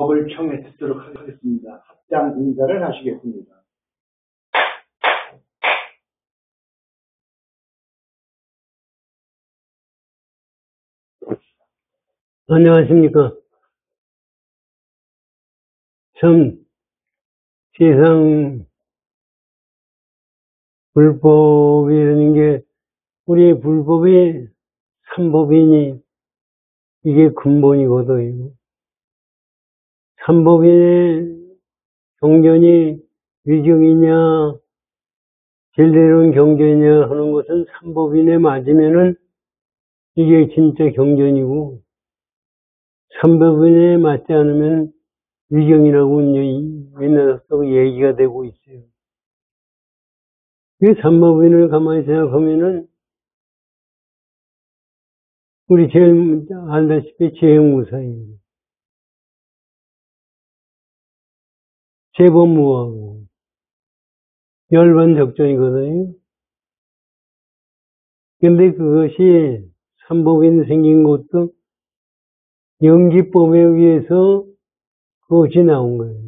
법을 청해 듣도록 하겠습니다. 합장 인사를 하시겠습니다. 안녕하십니까. 참 세상 불법이라는 게 우리 불법이 삼법이니 이게 근본이거든요. 삼법인의 경전이 위경이냐 제대로운 경전이냐 하는 것은 삼법인에 맞으면은 이게 진짜 경전이고 삼법인에 맞지 않으면 위경이라고 옛날부터 얘기가 되고 있어요. 이 삼법인을 가만히 생각하면은 우리 제일 알다시피 재행무상이에요. 재범무하고 열반적전이거든요. 근데 그것이 삼법인 생긴 것도 영기법에 의해서 그것이 나온 거예요.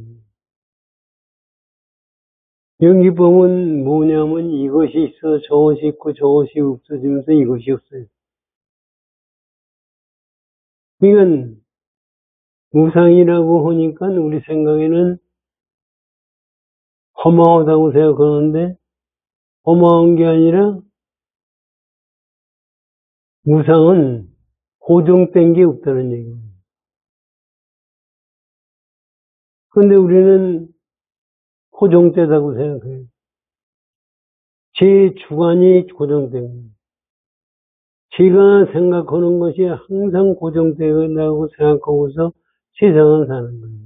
영기법은 뭐냐면 이것이 있어 저것이 있고 저것이 없어지면서 이것이 없어요. 이건 무상이라고 하니까 우리 생각에는 허망하다고 생각하는데 허망한 게 아니라 무상은 고정된 게 없다는 얘기예요. 근데 우리는 고정되다고 생각해요. 제 주관이 고정된 거예요. 제가 생각하는 것이 항상 고정된다고 생각하고서 세상을 사는 거예요.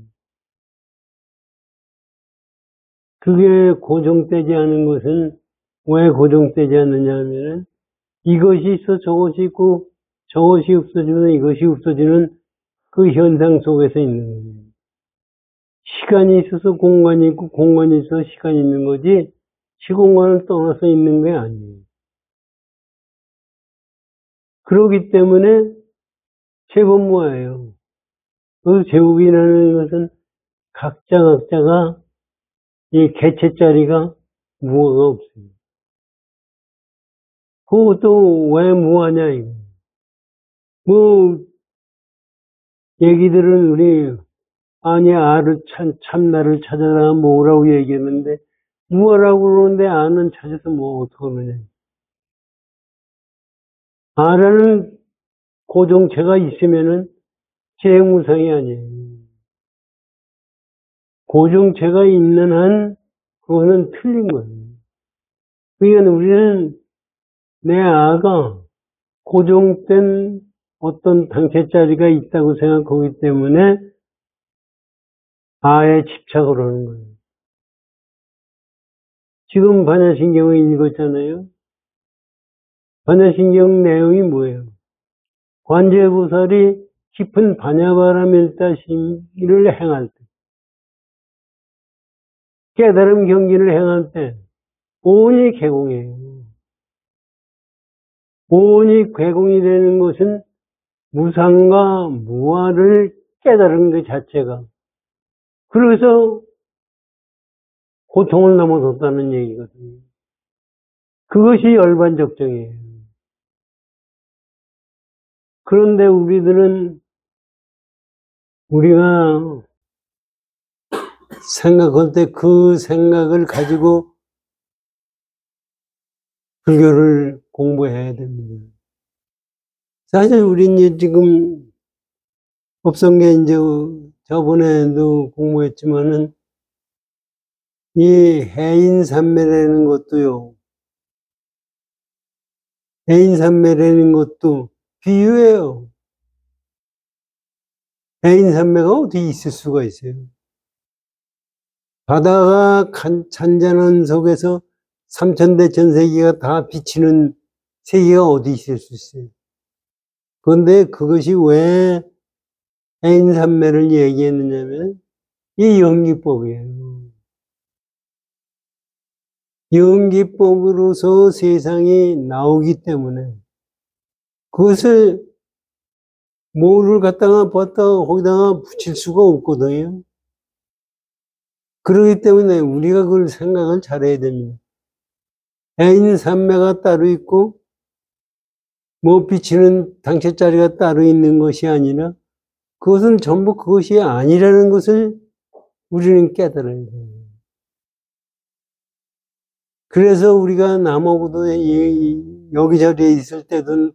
그게 고정되지 않은 것은 왜 고정되지 않느냐 하면은 이것이 있어 저것이 있고 저것이 없어지면 이것이 없어지는 그 현상 속에서 있는 거예요. 시간이 있어서 공간이 있고 공간이 있어서 시간이 있는 거지 시공간을 떠나서 있는 게 아니에요. 그렇기 때문에 제법무예요. 그 제법이라는 것은 각자가 이 개체짜리가 무어가 없어요. 그것도 왜 무하냐 이거. 뭐 얘기들은 우리 아니 아를 참나를 찾아라 뭐라고 얘기했는데 무하라고 그러는데 아는 찾아서 뭐 어떡하느냐. 아라는 고정체가 있으면은 재무상이 아니에요. 고정체가 있는 한 그거는 틀린 거예요. 그러니까 우리는 내 아가 고정된 어떤 당체자리가 있다고 생각하기 때문에 아에 집착을 하는 거예요. 지금 반야신경을 읽었잖아요. 반야신경 내용이 뭐예요? 관제보살이 깊은 반야바라밀다심을 행할 때, 깨달음 경기를 행할 때 오온이 개공이에요. 오온이 개공이 되는 것은 무상과 무아를 깨달은 것 자체가. 그래서 고통을 넘어섰다는 얘기거든요. 그것이 열반적정이에요. 그런데 우리가 생각할 때 그 생각을 가지고 불교를 공부해야 됩니다. 사실 우리는 지금 법성계 이제 저번에도 공부했지만은 이 해인산매라는 것도요. 해인산매라는 것도 비유예요. 해인산매가 어디 있을 수가 있어요. 바다가 잔잔한 속에서 삼천대 전세계가 다 비치는 세계가 어디 있을 수 있어요. 그런데 그것이 왜 해인산매를 얘기했느냐면 이 연기법이에요. 연기법으로서 세상이 나오기 때문에 그것을 뭐를 갖다가 거기다가 붙일 수가 없거든요. 그렇기 때문에 우리가 그걸 생각을 잘해야 됩니다. 애인 삼매가 따로 있고, 뭐 비치는 당체자리가 따로 있는 것이 아니라, 그것은 전부 그것이 아니라는 것을 우리는 깨달아야 돼요. 그래서 우리가 남하고도 여기저기에 있을 때도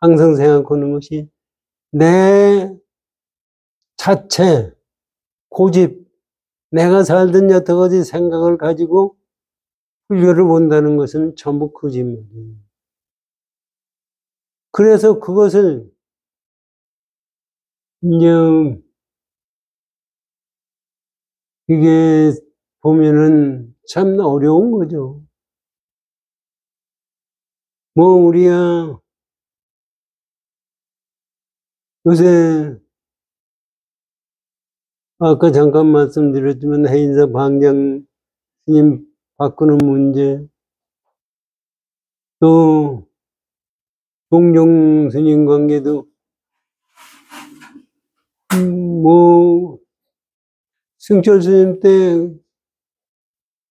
항상 생각하는 것이 내 자체, 고집, 내가 살던 여태까지 생각을 가지고 불교를 본다는 것은 전부 거짓말이에요. 그래서 그것을 이제 이게 보면은 참 어려운 거죠. 뭐 우리야 요새 아까 잠깐 말씀드렸지만 해인사 방장 스님 바꾸는 문제, 또 종종 스님 관계도 뭐 승철 스님 때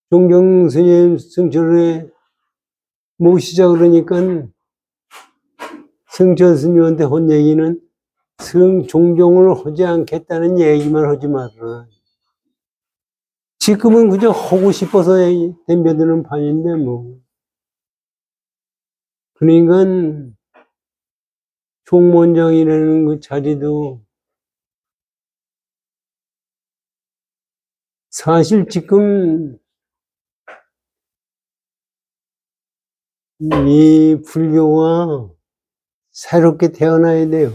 종종 스님 승철에 모시자 그러니까 승철 스님한테 한 얘기는 종종을 하지 않겠다는 얘기만 하지 마라. 지금은 그저 하고 싶어서 덤벼드는 판인데 뭐. 그러니까 총무원장이라는 그 자리도 사실 지금 이 불교가 새롭게 태어나야 돼요.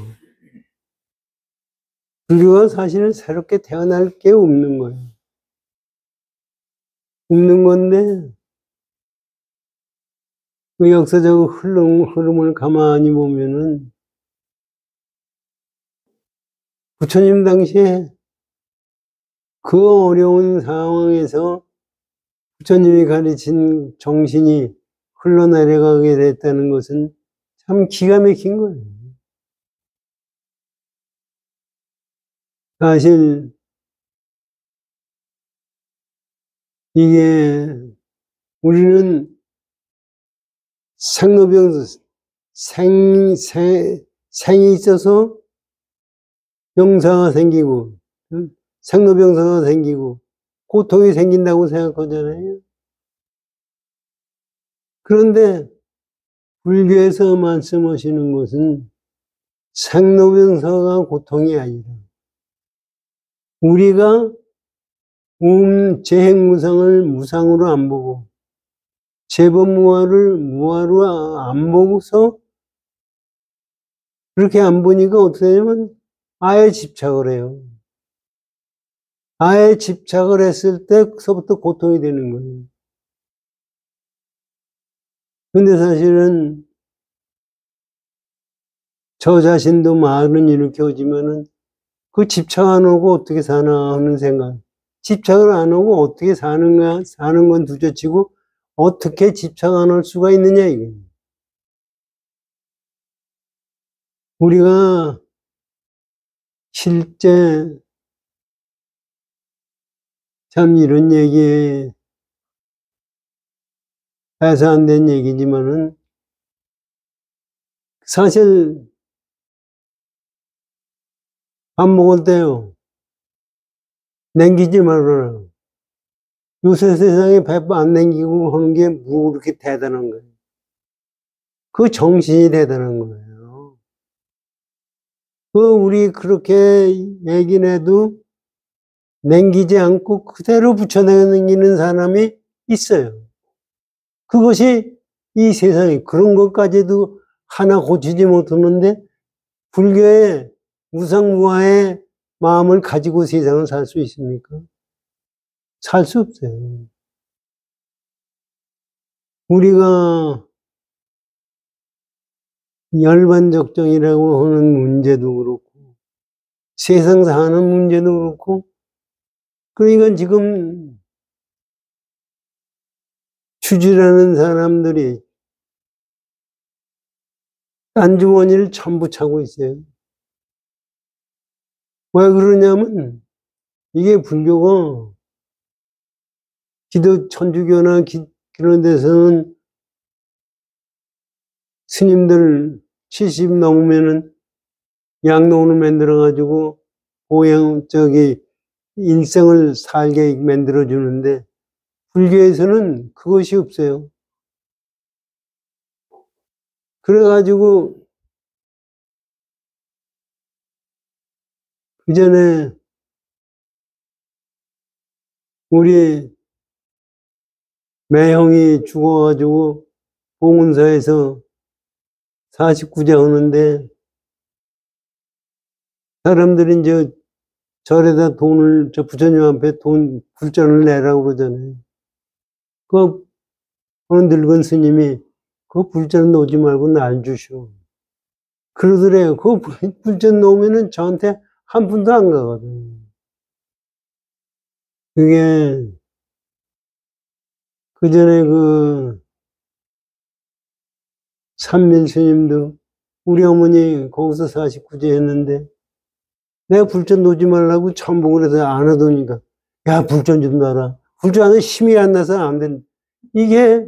불교가 사실은 새롭게 태어날 게 없는 거예요. 없는 건데 그 역사적 흐름을 가만히 보면은 부처님 당시에 그 어려운 상황에서 부처님이 가르친 정신이 흘러내려가게 됐다는 것은 참 기가 막힌 거예요. 사실 이게 우리는 생이 있어서 병사가 생기고 생로병사가 생기고 고통이 생긴다고 생각하잖아요. 그런데 불교에서 말씀하시는 것은 생로병사가 고통이 아니라 우리가 재행무상을 무상으로 안 보고 재범무화를 무화로 안 보고서 그렇게 안 보니까 어떻게 되냐면 아예 집착을 해요. 아예 집착을 했을 때서부터 고통이 되는 거예요. 근데 사실은 저 자신도 말은 이렇게 하지만은 그 집착 안 하고 어떻게 사나 하는 생각. 집착을 안 하고 어떻게 사는가, 사는 건 둘째치고 어떻게 집착 안 할 수가 있느냐, 이게. 우리가 실제 참 이런 얘기에 해서 안 된 얘기지만은 사실 밥 먹을 때요. 남기지 말아라. 요새 세상에 밥 안 남기고 하는 게 뭐 그렇게 대단한 거예요. 그 정신이 대단한 거예요. 우리 그렇게 얘기는 해도 남기지 않고 그대로 붙여내기는 사람이 있어요. 그것이 이 세상에 그런 것까지도 하나 고치지 못하는데 불교의 무상무화의 마음을 가지고 세상을 살 수 있습니까? 살 수 없어요. 우리가 열반적정이라고 하는 문제도 그렇고 세상 사는 문제도 그렇고 그러니까 지금 추질하는 사람들이 딴주머니를 전부 차고 있어요. 왜 그러냐면 이게 불교가 천주교나 그런 데서는 스님들 70 넘으면은 양로원을 만들어가지고 일생을 살게 만들어주는데 불교에서는 그것이 없어요. 그래가지고 그 전에 우리 매형이 죽어가지고 봉은사에서 49제 하는데 사람들이 이제 절에다 저 부처님 앞에 불전을 내라고 그러잖아요. 어느 늙은 스님이 그 불전 놓지 말고 날 주시오. 그러더래요. 그 불전 놓으면은 저한테 한 푼도 안 가거든. 그게 그 전에 산밀 스님도 우리 어머니 거기서 49제 했는데 내가 불전 놓지 말라고 천복을 해서 안 하더니까 야 불전 좀 놔라. 불전 안에 힘이 안 나서 안 된. 이게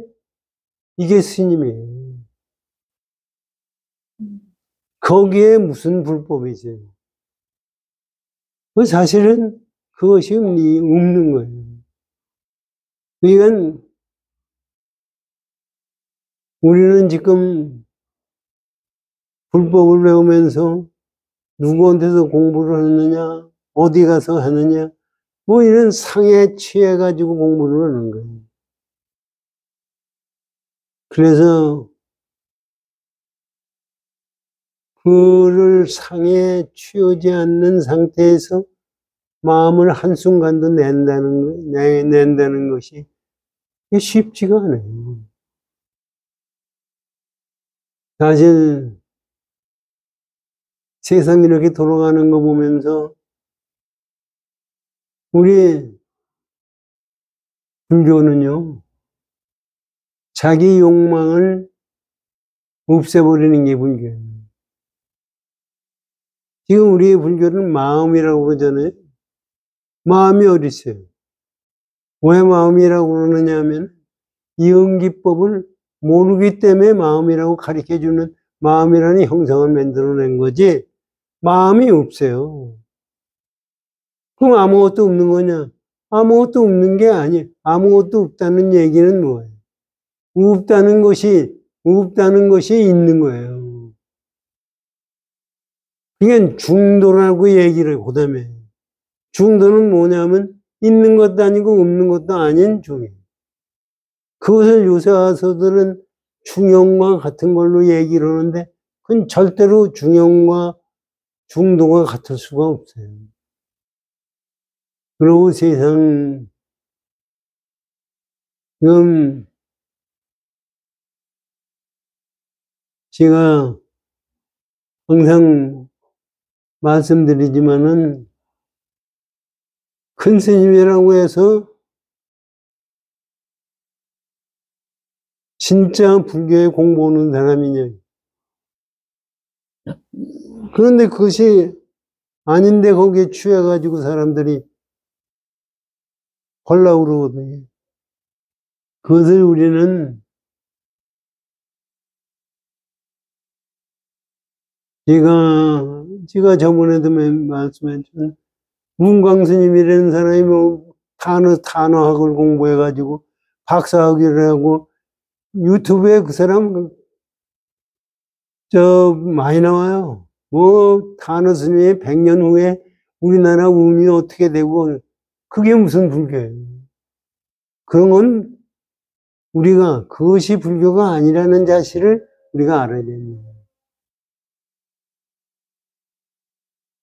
스님이에요. 거기에 무슨 불법이지? 사실은 그것이 없는 거예요. 그러니까 우리는 지금 불법을 배우면서 누구한테서 공부를 하느냐, 어디 가서 하느냐, 뭐 이런 상에 취해가지고 공부를 하는 거예요. 그래서 그를 상에 취하지 않는 상태에서 마음을 한순간도 낸다는 것이 쉽지가 않아요. 사실 세상이 이렇게 돌아가는 거 보면서 우리 불교는요, 자기 욕망을 없애버리는 게 불교예요. 지금 우리의 불교는 마음이라고 그러잖아요. 마음이 어디 있어요? 왜 마음이라고 그러느냐 하면 이응기법을 모르기 때문에 마음이라고 가르쳐주는 마음이라는 형상을 만들어낸 거지 마음이 없어요. 그럼 아무것도 없는 거냐? 아무것도 없는 게 아니에요. 아무것도 없다는 얘기는 뭐예요? 없다는 것이 있는 거예요. 그러니까 중도라고 얘기를 그다음에 중도는 뭐냐면 있는 것도 아니고 없는 것도 아닌 중이에요. 그것을 요새 와서들은 중형과 같은 걸로 얘기를 하는데 그건 절대로 중형과 중도가 같을 수가 없어요. 그리고 세상 지금 제가 항상 말씀드리지만은 큰 스님이라고 해서 진짜 불교에 공부하는 사람이냐. 그런데 그것이 아닌데 거기에 취해가지고 사람들이 하려고 그러거든요. 그것을 우리는 제가 저번에도 말씀했지만 문광스님이라는 사람이 뭐 단어학을 공부해가지고 박사학위를 하고 유튜브에 그 사람 많이 나와요. 뭐 단어 스님이 100년 후에 우리나라 운이 어떻게 되고 그게 무슨 불교예요. 그런 건 우리가 그것이 불교가 아니라는 사실을 우리가 알아야 됩니다.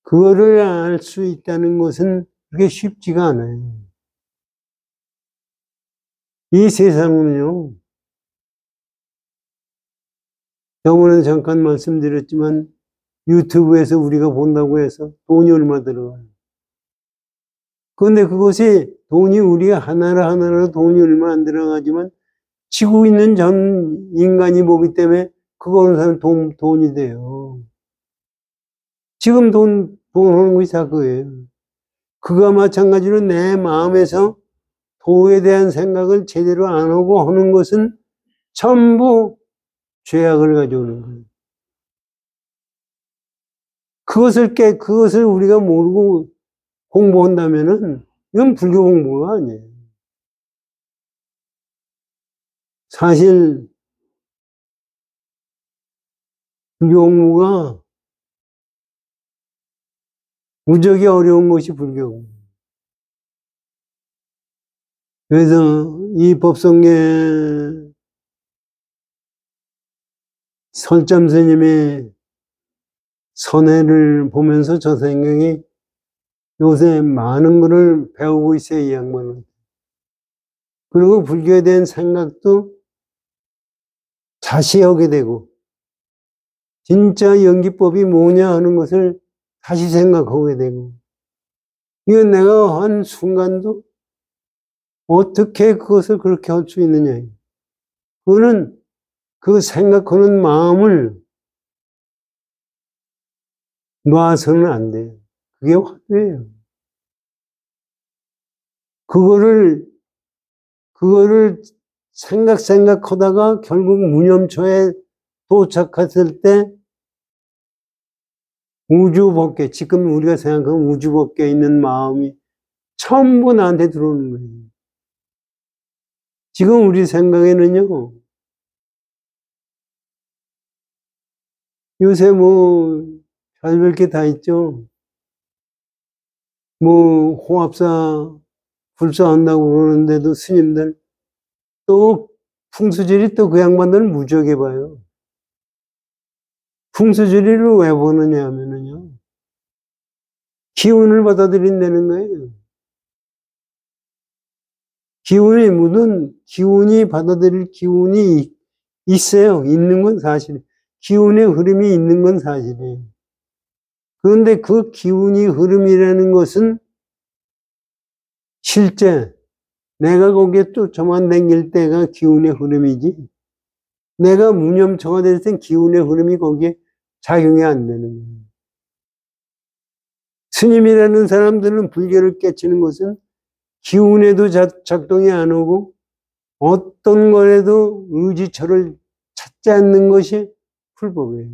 그거를 알 수 있다는 것은 그렇게 쉽지가 않아요. 이 세상은요, 저번에 잠깐 말씀드렸지만 유튜브에서 우리가 본다고 해서 돈이 얼마 들어가요. 그런데 그것이 돈이 우리가 하나로 돈이 얼마 안 들어가지만 지고 있는 전 인간이 보기 때문에 그거 하는 사람 돈이 돼요. 지금 부응하는 것이 다 그거예요. 그가 마찬가지로 내 마음에서 도에 대한 생각을 제대로 안 하고 하는 것은 전부 죄악을 가져오는 거예요. 그것을 우리가 모르고 공부한다면은 이건 불교 공부가 아니에요. 사실 불교 공부가 무지하게 어려운 것이 불교 공부. 그래서 이 법성계 설잠 스님의 선회를 보면서 저 생각이 요새 많은 것을 배우고 있어요, 이 양반은. 그리고 불교에 대한 생각도 다시 하게 되고, 진짜 연기법이 뭐냐 하는 것을 다시 생각하게 되고, 이건 내가 한 순간도 어떻게 그것을 그렇게 할 수 있느냐. 그거는 그 생각하는 마음을 놔서는 안 돼요. 그게 화두예요. 그거를 생각하다가 결국 무념초에 도착했을 때 우주법계, 지금 우리가 생각하는 우주법계에 있는 마음이 전부 나한테 들어오는 거예요. 지금 우리 생각에는요, 요새 별별 게 다 있죠. 호합사, 불사한다고 그러는데도 스님들, 또 풍수지리 또 그 양반들을 무지하게 봐요. 풍수지리를 왜 보느냐 하면은요, 기운을 받아들인다는 거예요. 기운이 받아들일 기운이 있어요. 있는 건 사실이에요. 기운의 흐름이 있는 건 사실이에요. 그런데 그 기운이 흐름이라는 것은 실제 내가 거기에 쫓아만 다닐 때가 기운의 흐름이지, 내가 무념처가 될 땐 기운의 흐름이 거기에 작용이 안 되는 거예요. 스님이라는 사람들은 불교를 깨치는 것은 기운에도 작동이 안 오고 어떤 거에도 의지처를 찾지 않는 것이 불법이에요.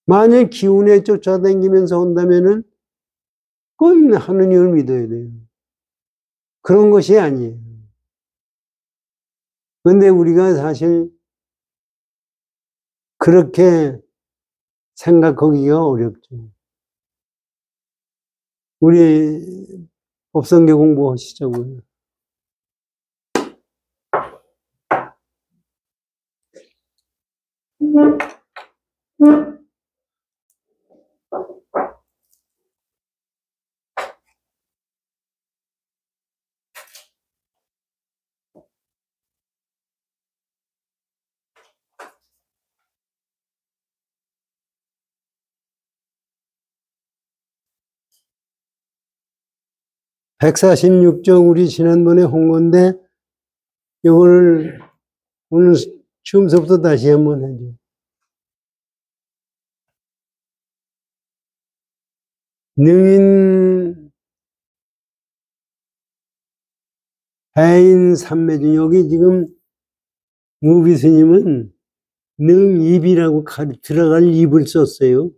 만약 기운에 쫓아다니면서 온다면은 그건 하느님을 믿어야 돼요. 그런 것이 아니에요. 그런데 우리가 사실 그렇게 생각하기가 어렵죠. 우리 법성계 공부하시자고요. 146쪽 우리 지난번에 한 건데 이거를 오늘 처음부터 다시 한번 해줘. 능인 해인 삼매중, 여기 지금 무비 스님은 능입이라고 들어갈 입을 썼어요.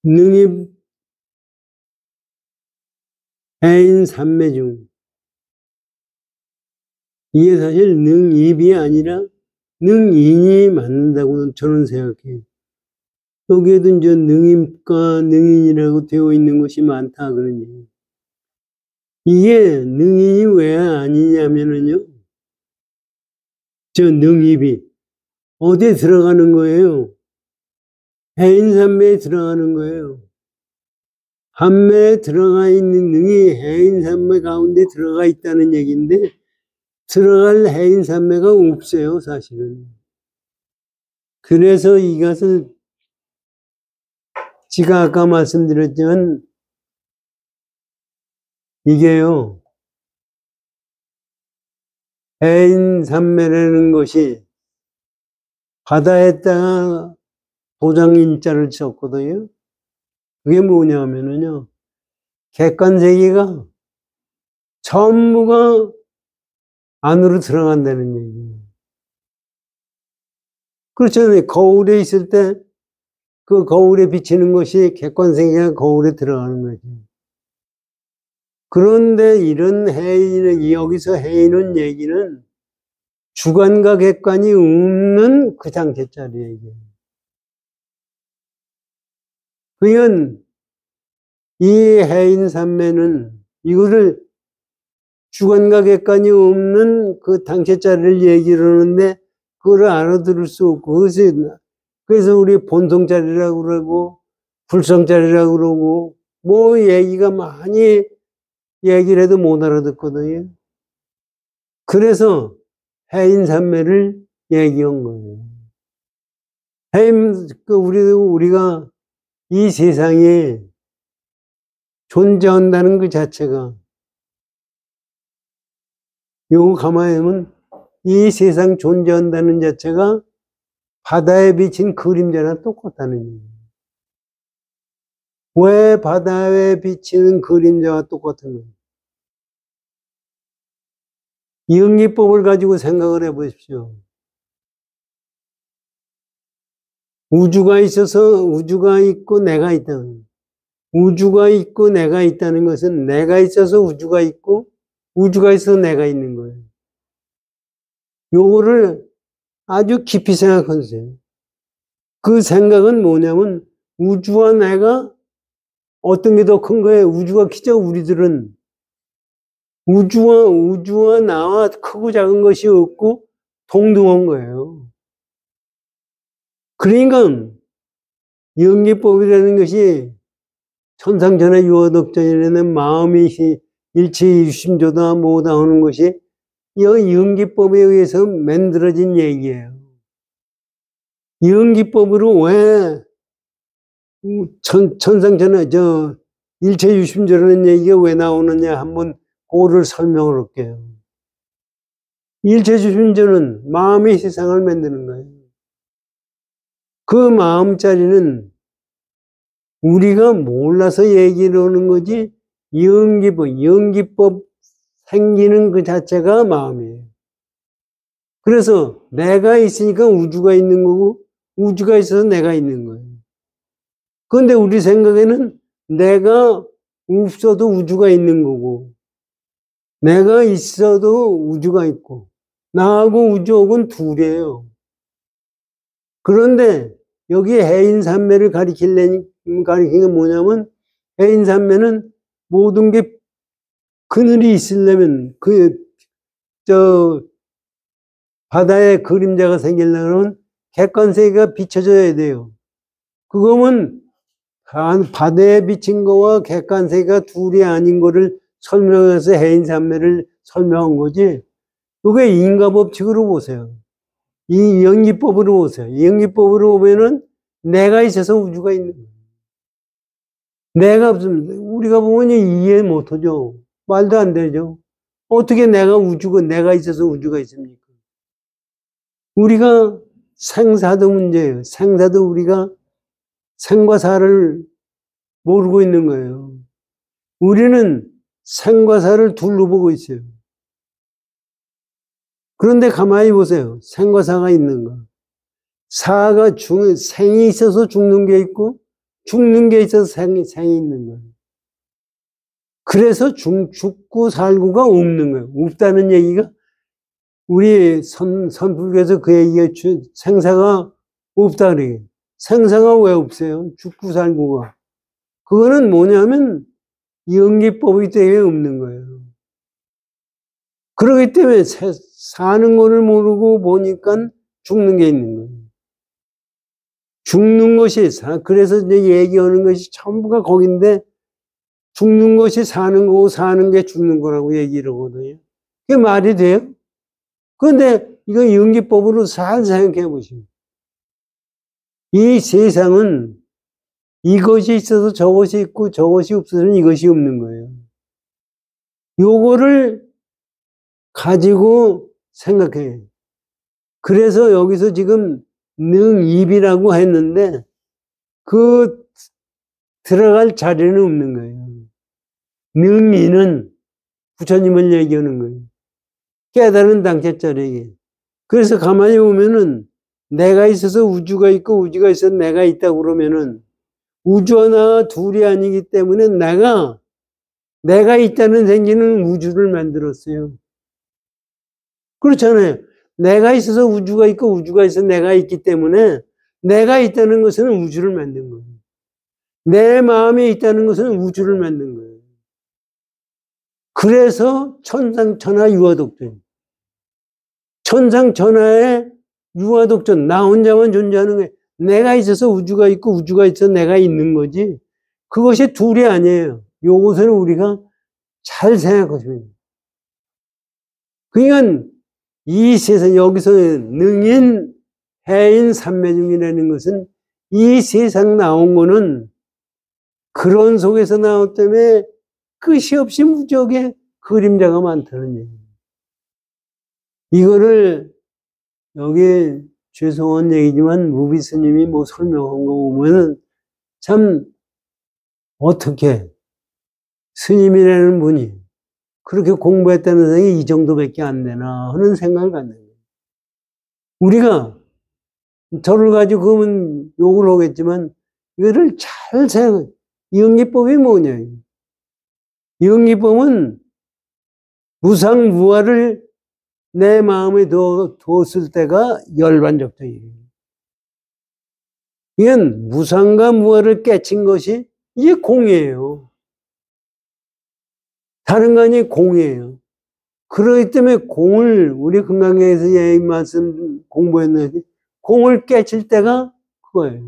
능입 해인 삼매중, 이게 사실 능입이 아니라 능인이 맞는다고 저는 생각해요. 여기에도 이제 능입과 능인이라고 되어 있는 것이 많다 그런 얘기예요. 이게 능인이 왜 아니냐면은요, 저 능입이 어디에 들어가는 거예요? 해인삼매에 들어가는 거예요. 함매에 들어가 있는 능이 해인삼매 가운데 들어가 있다는 얘기인데, 들어갈 해인삼매가 없어요, 사실은. 그래서 이것을 제가 아까 말씀드렸지만 이게요, 해인삼매라는 것이 바다에다가 도장 인자를 썼거든요. 그게 뭐냐면요. 객관세계가 전부가 안으로 들어간다는 얘기예요. 그렇잖아요. 거울에 있을 때 그 거울에 비치는 것이 객관세계가 거울에 들어가는 거죠. 그런데 이런 여기서 해이는 얘기는 주관과 객관이 없는 그 장체짜리 얘기예요. 그러니까 이 해인산매는 이거를 주관과 객관이 없는 그 당체짜리를 얘기를 하는데 그거를 알아들을 수 없고 그래서 우리 본성짜리라고 그러고 불성짜리라고 그러고 뭐 얘기가 많이 얘기를 해도 못 알아듣거든요. 그래서 해인산매를 얘기한 거예요. 우리가 이 세상에 존재한다는 그 자체가 요거 가만히 보면 이 세상 존재한다는 자체가 바다에 비친 그림자랑 똑같다는 얘기예요. 왜 바다에 비치는 그림자와 똑같은 거예요? 이응기법을 가지고 생각을 해보십시오. 우주가 있어서 우주가 있고 내가 있다. 우주가 있고 내가 있다는 것은 내가 있어서 우주가 있고 우주가 있어서 내가 있는 거예요. 요거를 아주 깊이 생각하세요. 그 생각은 뭐냐면 우주와 내가 어떤 게 더 큰 거예요? 우주가 크죠? 우리들은 우주와 나와 크고 작은 것이 없고 동등한 거예요. 그러니까 연기법이라는 것이 천상천하 유화덕전이라는 마음이 일체유심조다 뭐다 하는 것이 이 연기법에 의해서 만들어진 얘기예요. 연기법으로 왜 천상천하 일체유심조라는 얘기가 왜 나오느냐 한번 그거를 설명을 할게요. 일체유심조는 마음이 세상을 만드는 거예요. 그 마음자리는 우리가 몰라서 얘기를 하는 거지 연기법 생기는 그 자체가 마음이에요. 그래서 내가 있으니까 우주가 있는 거고 우주가 있어서 내가 있는 거예요. 그런데 우리 생각에는 내가 없어도 우주가 있는 거고 내가 있어도 우주가 있고 나하고 우주하고는 둘이에요. 그런데 여기 해인산매를 가리키는 게 뭐냐면 해인산매는 모든 게 그늘이 있으려면 바다에 그림자가 생기려면 객관세계가 비춰져야 돼요. 그거면 바다에 비친 거와 객관세계가 둘이 아닌 거를 설명해서 해인산매를 설명한 거지. 이게 인과법칙으로 보세요. 이 연기법으로 보세요. 이 연기법으로 보면은 내가 있어서 우주가 있는 거예요. 내가 없으면 우리가 보면 이해 못하죠. 말도 안 되죠. 어떻게 내가 있어서 우주가 있습니까? 우리가 생사도 문제예요. 생사도 우리가 생과 사를 모르고 있는 거예요. 우리는 생과 사를 둘로 보고 있어요. 그런데 가만히 보세요. 생과 사가 있는 거. 생이 있어서 죽는 게 있고 죽는 게 있어서 생이 있는 거예요. 그래서 죽고 살고가 없는 거예요. 없다는 얘기가 우리 선불교에서 그 얘기가 생사가 없다 그래요. 생사가 왜 없어요? 죽고 살고가. 그거는 뭐냐면 연기법이 때문에 없는 거예요. 그렇기 때문에 사는 거를 모르고 보니까 죽는 게 있는 거예요. 죽는 것이 그래서 이제 얘기하는 것이 전부가 거긴데 죽는 것이 사는 거고 사는 게 죽는 거라고 얘기를 하거든요. 그게 말이 돼요? 그런데 이거 연기법으로 잘 생각해 보시면 이 세상은 이것이 있어서 저것이 있고 저것이 없어서는 이것이 없는 거예요. 요거를 가지고 생각해. 그래서 여기서 지금 능입이라고 했는데 그 들어갈 자리는 없는 거예요. 능이는 부처님을 얘기하는 거예요. 깨달은 당체자리에게. 그래서 가만히 보면은 내가 있어서 우주가 있고 우주가 있어서 내가 있다고 그러면은 우주와 나와 둘이 아니기 때문에 내가 있다는 생기는 우주를 만들었어요. 그렇잖아요. 내가 있어서 우주가 있고 우주가 있어서 내가 있기 때문에 내가 있다는 것은 우주를 만든 거예요. 내 마음에 있다는 것은 우주를 만든 거예요. 그래서 천상천하 유화독존. 천상천하의 유화독존. 나 혼자만 존재하는 거예요. 내가 있어서 우주가 있고 우주가 있어서 내가 있는 거지. 그것이 둘이 아니에요. 요것을 우리가 잘 생각하시면 돼요. 그러니까 이 세상, 여기서 능인, 해인, 삼매중이라는 것은 이 세상 나온 거는 그런 속에서 나왔기 때문에 끝이 없이 무적의 그림자가 많다는 얘기예요. 이거를 여기 죄송한 얘기지만 무비 스님이 뭐 설명한 거 보면은 참 어떻게 스님이라는 분이 그렇게 공부했다는 생각이 이 정도밖에 안 되나 하는 생각을 갖는 거예요. 우리가 저를 가지고 그러면 욕을 하겠지만 이거를 잘 생각해. 영기법이 뭐냐. 영기법은 무상무화를 내 마음에 두었을 때가 열반적정이에요. 이건 무상과 무화를 깨친 것이 이게 공이에요. 다른 거 아니에요. 공이에요. 그렇기 때문에 공을 우리 금강경에서 이 말씀 공부했는데 공을 깨칠 때가 그거예요.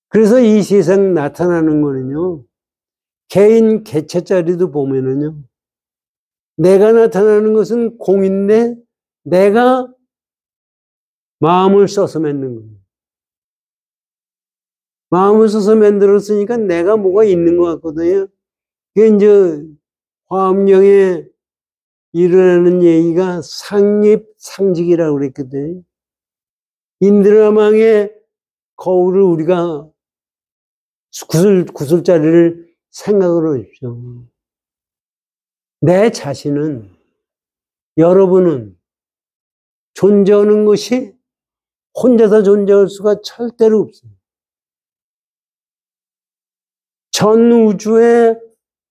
그래서 이 세상 나타나는 거는요. 개인 개체자리도 보면은요. 내가 나타나는 것은 공인데 내가 마음을 써서 만든 거예요. 마음을 써서 만들었으니까 내가 뭐가 있는 것 같거든요. 그게 이제 화엄경에 일어나는 얘기가 상립상직이라고 그랬거든요. 인드라망의 거울을 우리가 구슬자리를 생각을 해주십시오. 내 자신은, 여러분은 존재하는 것이 혼자서 존재할 수가 절대로 없어요. 전 우주에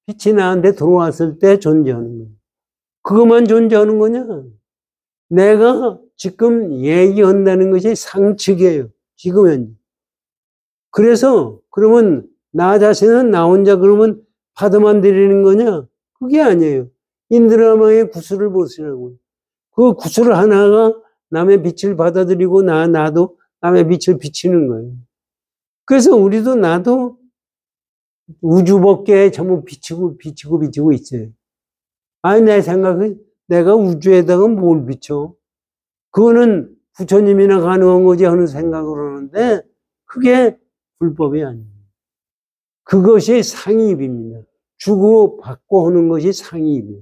빛이 나한테 들어왔을 때 존재하는 거예요. 그것만 존재하는 거냐? 내가 지금 얘기한다는 것이 상측이에요. 지금 현재. 그래서 그러면 나 자신은 나 혼자 그러면 받아만 드리는 거냐? 그게 아니에요. 인드라마의 구슬을 보시라고요. 그 구슬 하나가 남의 빛을 받아들이고 나도 남의 빛을 비치는 거예요. 그래서 우리도 나도 우주법계에 전부 비치고 있어요. 아니, 내 생각은 내가 우주에다가 뭘 비춰? 그거는 부처님이나 가능한 거지 하는 생각을 하는데 그게 불법이 아니에요. 그것이 상입입니다. 주고 받고 하는 것이 상입이에요.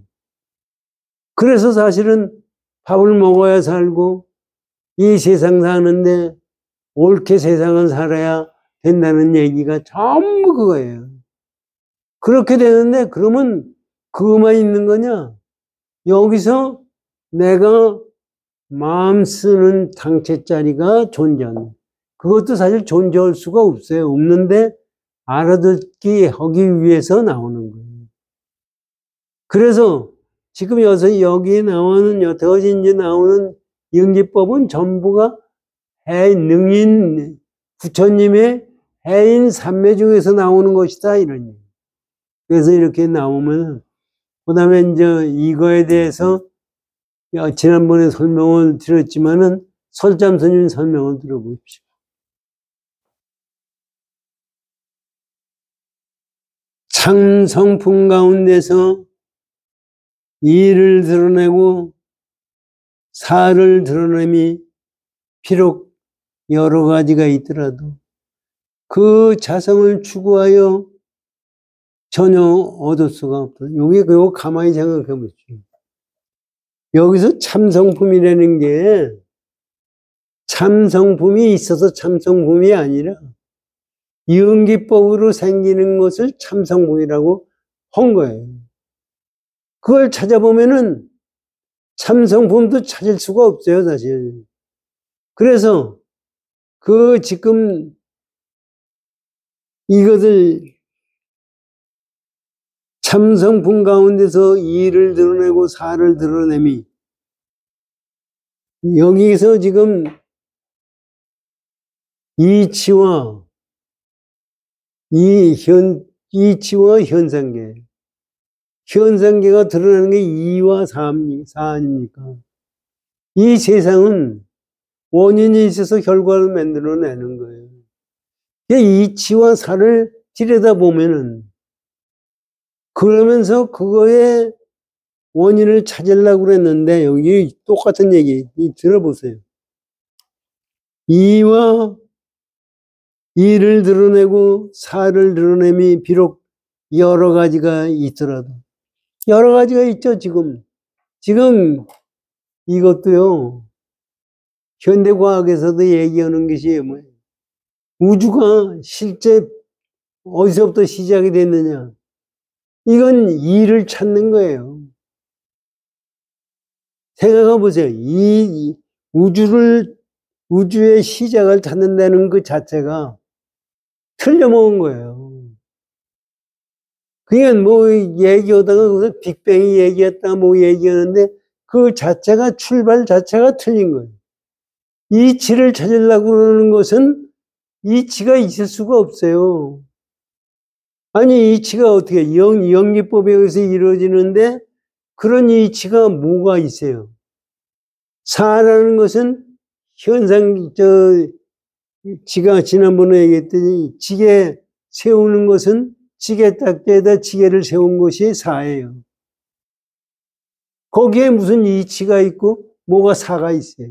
그래서 사실은 밥을 먹어야 살고 이 세상 사는데 옳게 세상을 살아야 된다는 얘기가 전부 그거예요. 그렇게 되는데 그러면 그것만 있는 거냐? 여기서 내가 마음 쓰는 당체자리가 존재하는 그것도 사실 존재할 수가 없어요. 없는데 알아듣기 하기 위해서 나오는 거예요. 그래서 지금 여기에 나오는 여태까지 이제 나오는 영기법은 전부가 능인 부처님의 해인 삼매 중에서 나오는 것이다 이런 얘기. 그래서 이렇게 나오면 그다음에 이제 이거에 대해서 지난번에 설명을 드렸지만은 설잠 스님 설명을 들어보십시오. 참성품 가운데서 이를 드러내고 사를 드러냄이 비록 여러 가지가 있더라도 그 자성을 추구하여 전혀 얻을 수가 없다. 요거 가만히 생각해 보십시오. 여기서 참성품이라는 게 참성품이 있어서 참성품이 아니라 이응기법으로 생기는 것을 참성분이라고 한 거예요. 그걸 찾아보면은 참성분도 찾을 수가 없어요, 사실. 그래서 지금 이것을 참성분 가운데서 이를 드러내고 사를 드러내미, 여기서 지금 이치와 현상계, 현상계가 드러나는 게 이와 사 아닙니까? 이 세상은 원인이 있어서 결과를 만들어내는 거예요. 이치와 사를 들여다보면은, 그러면서 그거의 원인을 찾으려고 그랬는데, 여기 똑같은 얘기, 들어보세요. 이와 이를 드러내고 사를 드러냄이 비록 여러 가지가 있더라도, 여러 가지가 있죠, 지금. 지금 이것도요, 현대과학에서도 얘기하는 것이 뭐예요? 우주가 실제 어디서부터 시작이 됐느냐? 이건 이를 찾는 거예요. 생각해 보세요. 이 우주의 시작을 찾는다는 그 자체가 틀려먹은 거예요. 그냥 뭐 얘기하다가 거기서 빅뱅이 얘기했다 뭐 얘기하는데 그 자체가 출발 자체가 틀린 거예요. 이치를 찾으려고 그러는 것은 이치가 있을 수가 없어요. 아니 이치가 어떻게 영리법에 의해서 이루어지는데 그런 이치가 뭐가 있어요? 사라는 것은 현상 지가 지난번에 얘기했더니 지게 세우는 것은 지게 딱지에다 지게를 세운 것이 사예요. 거기에 무슨 이치가 있고 뭐가 사가 있어요.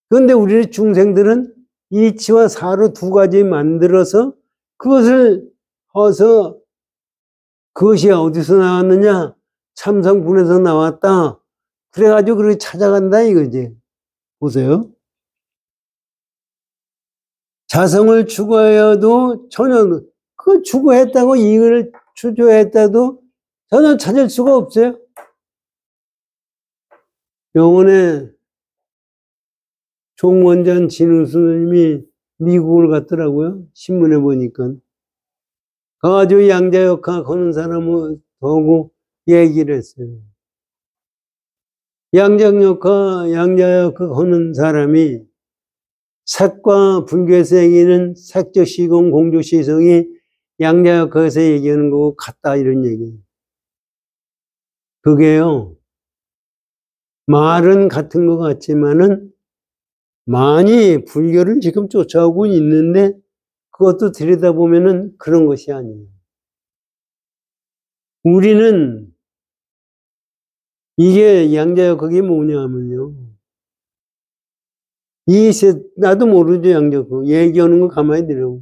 그런데 우리 중생들은 이치와 사로 두 가지 만들어서 그것을 해서 그것이 어디서 나왔느냐? 참성분에서 나왔다. 그래가지고 그렇게 찾아간다 이거지. 보세요. 자성을 추구해도 전혀 그 추구했다고 이익을 추구했다도 전혀 찾을 수가 없어요. 요번에 종원전 진우 스님이 미국을 갔더라고요. 신문에 보니까. 가가지고 양자역학 하는 사람을 보고 얘기를 했어요. 양자역학 하는 사람이 색과 불교에서 얘기하는 색적 시공, 공적 시성이 양자역학에서 얘기하는 거고 같다 이런 얘기예요. 그게요. 말은 같은 것 같지만은 많이 불교를 지금 쫓아오고 있는데 그것도 들여다보면은 그런 것이 아니에요. 우리는 이게 양자역학이 뭐냐면요. 나도 모르죠, 양자역학. 얘기하는 거 가만히 들어.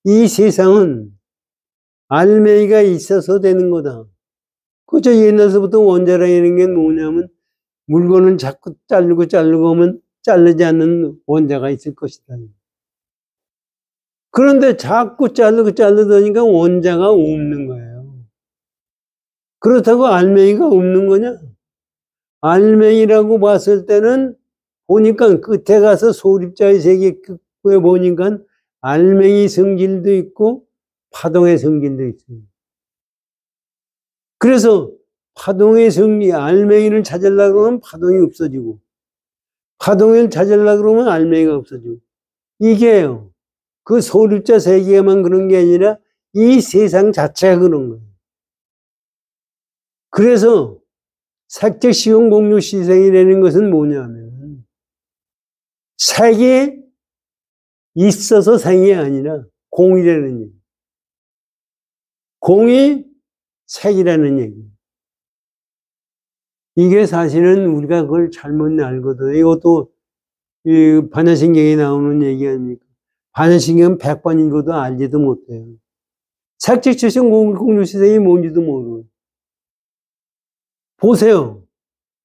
이 세상은 알맹이가 있어서 되는 거다. 그저 옛날서부터 원자라는 게 뭐냐면 물건을 자꾸 자르고 하면 자르지 않는 원자가 있을 것이다. 그런데 자꾸 자르더니까 원자가 없는 거예요. 그렇다고 알맹이가 없는 거냐? 알맹이라고 봤을 때는 보니까 끝에 가서 소립자의 세계에 보니까 알맹이 성질도 있고 파동의 성질도 있어요. 그래서 파동의 성질, 알맹이를 찾으려고 하면 파동이 없어지고 파동을 찾으려고 그러면 알맹이가 없어지고 이게요. 그 소립자 세계만 그런 게 아니라 이 세상 자체가 그런 거예요. 그래서 색적 시공 공유 시생이라는 것은 뭐냐면 색이 있어서 생이 아니라 공이라는 얘기. 공이 색이라는 얘기. 이게 사실은 우리가 그걸 잘못 알거든. 이것도 이 반야신경에 나오는 얘기 아닙니까? 반야신경은 100번 읽어도 알지도 못해요. 색적 시공 공유 시생이 뭔지도 모르고. 보세요.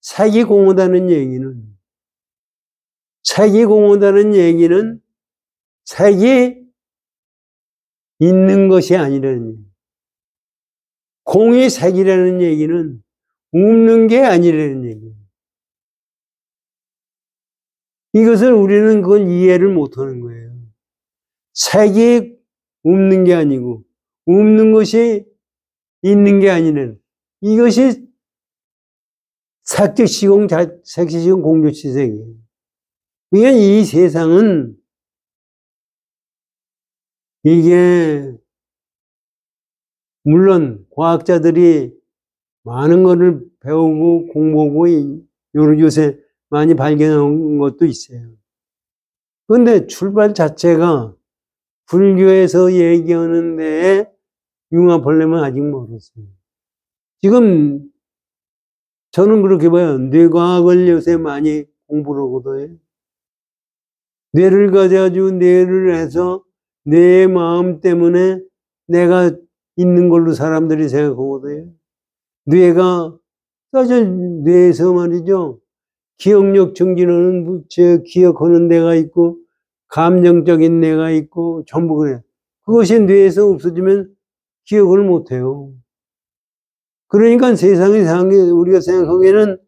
색이 공허다는 얘기는 색이 있는 것이 아니라는 얘기. 공이 색이라는 얘기는 없는 게 아니라는 얘기예요. 이것을 우리는 그걸 이해를 못하는 거예요. 색이 없는 게 아니고 없는 것이 있는 게 아니라는, 이것이 색시공 공조치색이에요. 그러니까 이 세상은 이게 물론 과학자들이 많은 것을 배우고 공부하고 요새 많이 발견한 것도 있어요. 그런데 출발 자체가 불교에서 얘기하는 데에 융합하려면 아직 멀었어요. 지금 저는 그렇게 봐요. 뇌과학을 요새 많이 공부를 하거든요. 뇌를 가져가지고 뇌를 해서 내 마음 때문에 내가 있는 걸로 사람들이 생각하거든요. 뇌가 사실 뇌에서 말이죠. 기억력 증진하는 기억하는 데가 있고 감정적인 뇌가 있고 전부 그래요. 그것이 뇌에서 없어지면 기억을 못해요. 그러니까 세상에 우리가 생각하기에는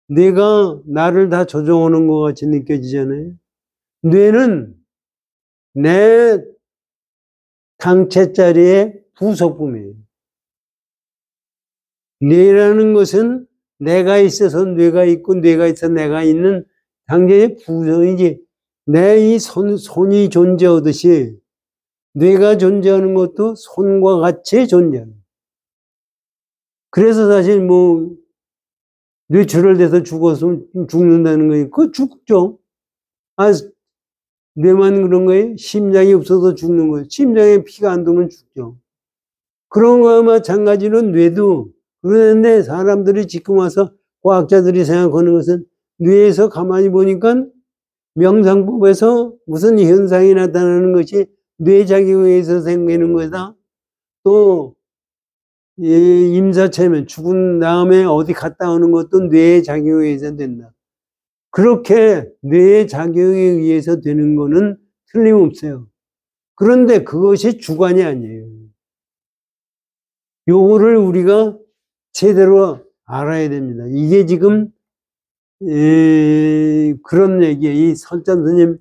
뇌가 나를 다 조종하는 것 같이 느껴지잖아요. 뇌는 내 당체자리의 부속품이에요. 뇌라는 것은 내가 있어서 뇌가 있고 뇌가 있어서 내가 있는 당체의 부속이지, 내 이 손이 존재하듯이 뇌가 존재하는 것도 손과 같이 존재하는 거예요. 그래서 사실 뇌출혈 돼서 죽는다는 거예요. 그거 죽죠. 뇌만 그런 거예요? 심장이 없어서 죽는 거예요. 심장에 피가 안 도면 죽죠. 그런 거와 마찬가지로 뇌도 그러는데, 사람들이 지금 와서 과학자들이 생각하는 것은 뇌에서 가만히 보니까 명상법에서 무슨 현상이 나타나는 것이 뇌작용에 의해서 생기는 거다. 또 임사체면 죽은 다음에 어디 갔다 오는 것도 뇌의 작용에 의해서 된다. 그렇게 뇌의 작용에 의해서 되는 거는 틀림없어요. 그런데 그것이 주관이 아니에요. 요거를 우리가 제대로 알아야 됩니다. 이게 지금 그런 얘기예요. 이 설찬 스님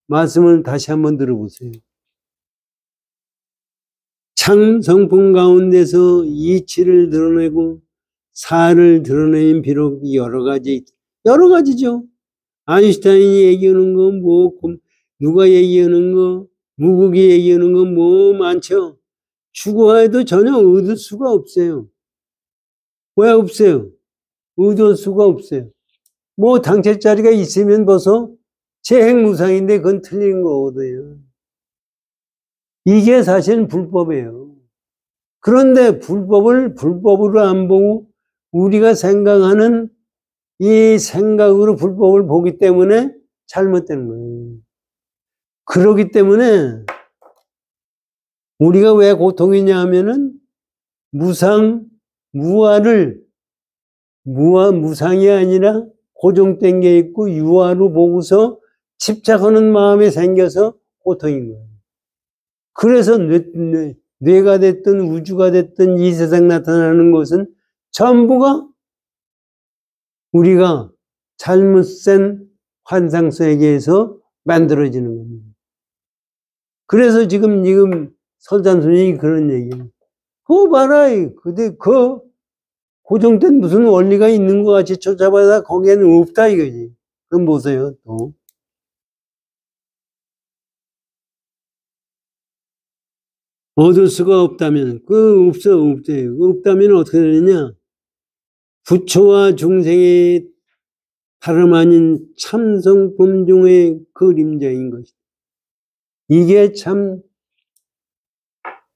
말씀을 다시 한번 들어보세요. 참 성품 가운데서 이치를 드러내고 사를 드러내면 비록 여러 가지죠. 아인슈타인이 얘기하는 거, 누가 얘기하는 거, 무국이 얘기하는 거 많죠. 추구해도 전혀 얻을 수가 없어요. 왜 없어요? 얻을 수가 없어요. 당체자리가 있으면 벌써 재행무상인데 그건 틀린 거거든요. 이게 사실은 불법이에요. 그런데 불법을 불법으로 안 보고 우리가 생각하는 이 생각으로 불법을 보기 때문에 잘못되는 거예요. 그러기 때문에 우리가 왜 고통이냐 하면은 무상이 아니라 고정된 게 있고 유아로 보고서 집착하는 마음이 생겨서 고통인 거예요. 그래서 뇌가 됐든 우주가 됐든 이 세상 나타나는 것은 전부가 우리가 잘못된 환상 세계에서 만들어지는 겁니다. 그래서 지금 설찬 스님이 그런 얘기예요. 그거 봐라. 그 고정된 무슨 원리가 있는 것 같이 쫓아봐야 거기에는 없다 이거지. 그럼 보세요, 또. 얻을 수가 없다면, 없대요. 없다면 어떻게 되느냐? 부처와 중생의 다름 아닌 참성품 중의 그림자인 것이다. 이게 참,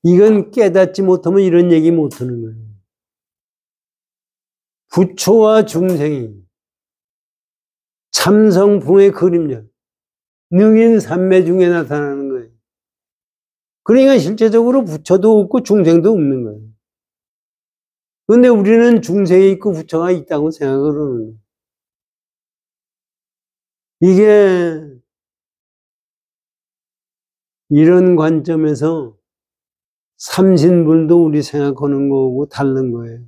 이건 깨닫지 못하면 이런 얘기 못하는 거예요. 부처와 중생이 참성품의 그림자, 능인삼매 중에 나타나는 거예요. 그러니까 실제적으로 부처도 없고 중생도 없는 거예요. 그런데 우리는 중생이 있고 부처가 있다고 생각을 하는 거예요. 이게 이런 관점에서 삼신불도 우리 생각하는 거고 다른 거예요.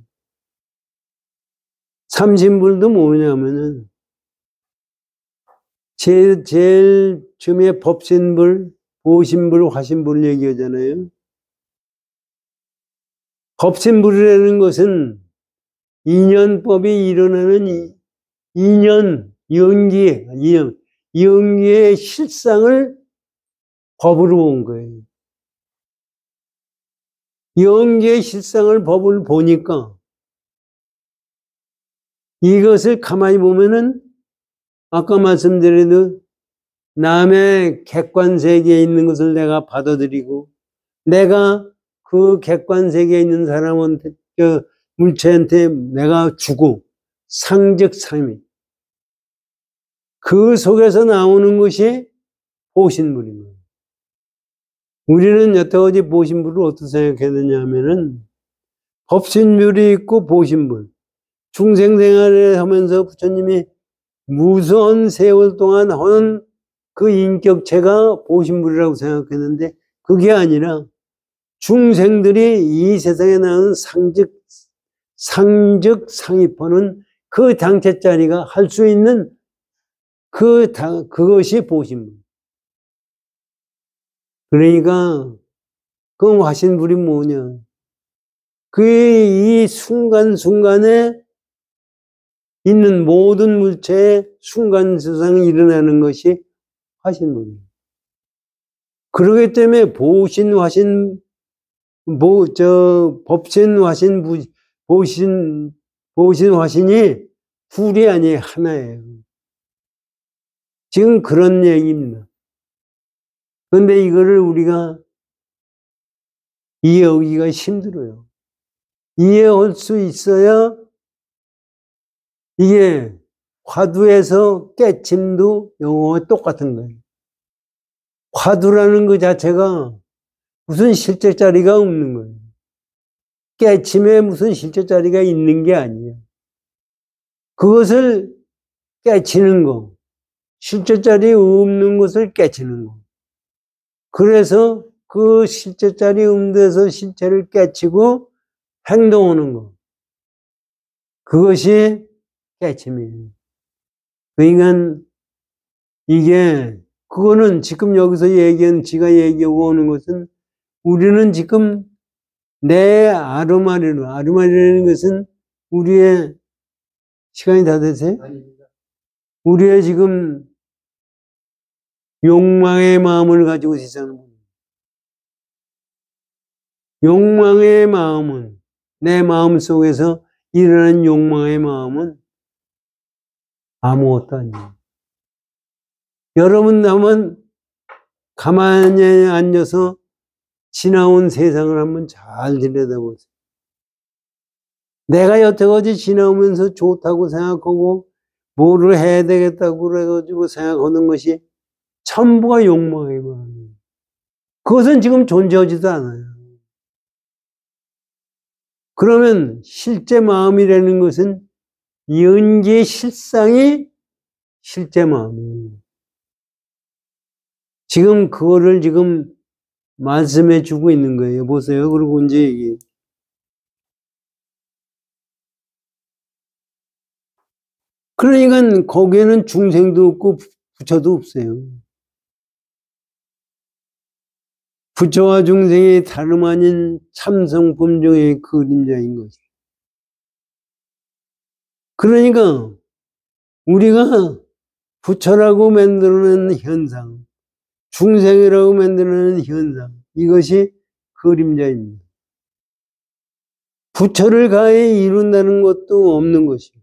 삼신불도 뭐냐면은 제일 처음에 법신불, 보신불, 화신불 얘기하잖아요. 법신불이라는 것은 인연법이 일어나는 인연, 연기의 실상을 법으로 본 거예요. 연기의 실상을 법을 보니까 이것을 가만히 보면은 아까 말씀드린 남의 객관세계에 있는 것을 내가 받아들이고 내가 그 객관세계에 있는 사람한테 물체한테 내가 주고 상적상이 그 속에서 나오는 것이 보신불입니다. 우리는 여태까지 보신불을 어떻게 생각했느냐 하면은 법신불이 있고 보신불 중생생활을 하면서 부처님이 무수한 세월 동안 하는 그 인격체가 보신불이라고 생각했는데 그게 아니라 중생들이 이 세상에 나오는 상적상입하는 그 당체자리가 할 수 있는 그것이 보신불. 그러니까 그 화신불이 뭐냐. 이 순간순간에 있는 모든 물체의 순간수상이 일어나는 것이 화신불이에요. 그러기 때문에 보신, 화신, 법신, 화신, 보신, 화신이 둘이 아니에요. 하나예요. 지금 그런 얘기입니다. 그런데 이거를 우리가 이해하기가 힘들어요. 이해할 수 있어야 이게 화두에서 깨침도 영어와 똑같은 거예요. 화두라는 것 자체가 무슨 실제 자리가 없는 거예요. 깨침에 무슨 실제 자리가 있는 게 아니에요. 그것을 깨치는 거, 실제 자리 없는 것을 깨치는 거. 그래서 그 실제 자리 없는 데서 실체를 깨치고 행동하는 거. 그것이 깨침이에요. 그러니까 그거는 지금 여기서 지가 얘기하고 오는 것은 우리는 지금 내 아르마리라는 것은 우리의 시간이 다 되세요? 아닙니다. 우리의 지금 욕망의 마음을 가지고 세상을 봅니다. 욕망의 마음은 내 마음 속에서 일어나는 욕망의 마음은 아무것도 아니에요. 여러분 한번 가만히 앉아서 지나온 세상을 한번 잘 들여다보세요. 내가 여태까지 지나오면서 좋다고 생각하고 뭐를 해야 되겠다고 그래가지고 생각하는 것이 전부가 욕망의 마음이에요. 그것은 지금 존재하지도 않아요. 그러면 실제 마음이라는 것은 연기의 실상이 실제 마음이에요. 지금 그거를 지금 말씀해 주고 있는 거예요. 보세요. 그리고 이제 이게 그러니까 거기에는 중생도 없고 부처도 없어요. 부처와 중생이 다름 아닌 참성범종의 그림자인 것이에요. 그러니까 우리가 부처라고 만들어낸 현상, 중생이라고 만들어낸 현상, 이것이 그림자입니다. 부처를 가히 이룬다는 것도 없는 것이에요.